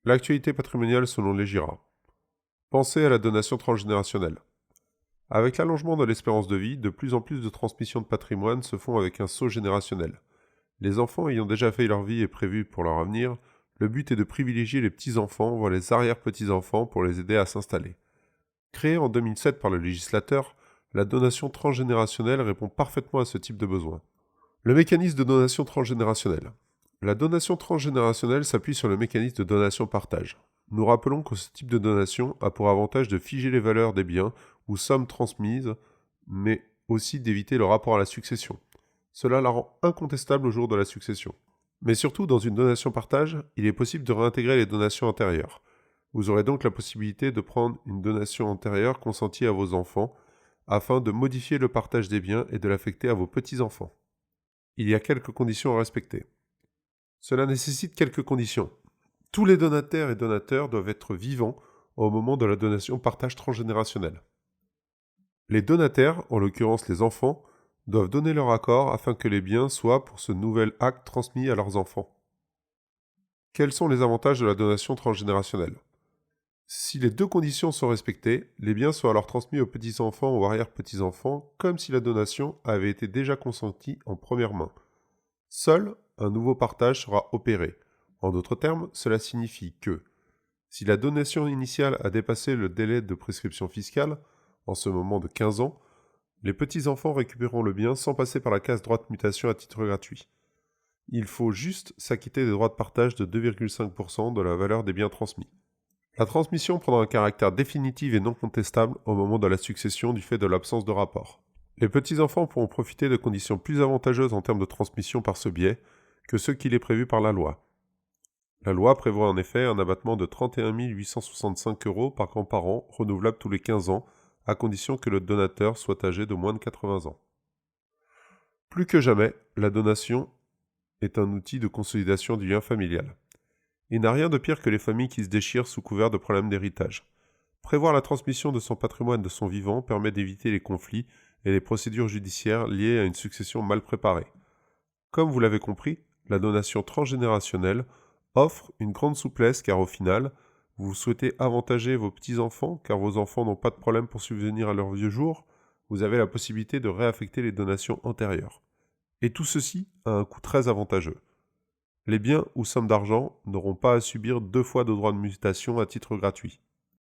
L'actualité patrimoniale selon les GIRA. Pensez à la donation transgénérationnelle. Avec l'allongement de l'espérance de vie, de plus en plus de transmissions de patrimoine se font avec un saut générationnel. Les enfants ayant déjà fait leur vie et prévu pour leur avenir, le but est de privilégier les petits-enfants, voire les arrière-petits-enfants pour les aider à s'installer. Créée en 2007 par le législateur, la donation transgénérationnelle répond parfaitement à ce type de besoin. Le mécanisme de donation transgénérationnelle. La donation transgénérationnelle s'appuie sur le mécanisme de donation-partage. Nous rappelons que ce type de donation a pour avantage de figer les valeurs des biens ou sommes transmises, mais aussi d'éviter le rapport à la succession. Cela la rend incontestable au jour de la succession. Mais surtout, dans une donation-partage, il est possible de réintégrer les donations antérieures. Vous aurez donc la possibilité de prendre une donation antérieure consentie à vos enfants, afin de modifier le partage des biens et de l'affecter à vos petits-enfants. Il y a quelques conditions à respecter. Cela nécessite quelques conditions. Tous les donataires et donateurs doivent être vivants au moment de la donation partage transgénérationnel. Les donataires, en l'occurrence les enfants, doivent donner leur accord afin que les biens soient pour ce nouvel acte transmis à leurs enfants. Quels sont les avantages de la donation transgénérationnelle ? Si les deux conditions sont respectées, les biens sont alors transmis aux petits-enfants ou arrière-petits-enfants comme si la donation avait été déjà consentie en première main. Seul un nouveau partage sera opéré. En d'autres termes, cela signifie que, si la donation initiale a dépassé le délai de prescription fiscale, en ce moment de 15 ans, les petits-enfants récupéreront le bien sans passer par la case droit de mutation à titre gratuit. Il faut juste s'acquitter des droits de partage de 2,5% de la valeur des biens transmis. La transmission prendra un caractère définitif et non contestable au moment de la succession du fait de l'absence de rapport. Les petits-enfants pourront profiter de conditions plus avantageuses en termes de transmission par ce biais que ce qu'il est prévu par la loi. La loi prévoit en effet un abattement de 31 865 € par an par an, renouvelable tous les 15 ans, à condition que le donateur soit âgé de moins de 80 ans. Plus que jamais, la donation est un outil de consolidation du lien familial. Il n'a rien de pire que les familles qui se déchirent sous couvert de problèmes d'héritage. Prévoir la transmission de son patrimoine de son vivant permet d'éviter les conflits et les procédures judiciaires liées à une succession mal préparée. Comme vous l'avez compris, la donation transgénérationnelle offre une grande souplesse car au final, vous souhaitez avantager vos petits-enfants car vos enfants n'ont pas de problème pour subvenir à leurs vieux jours, vous avez la possibilité de réaffecter les donations antérieures. Et tout ceci a un coût très avantageux. Les biens ou sommes d'argent n'auront pas à subir 2 fois de droits de mutation à titre gratuit.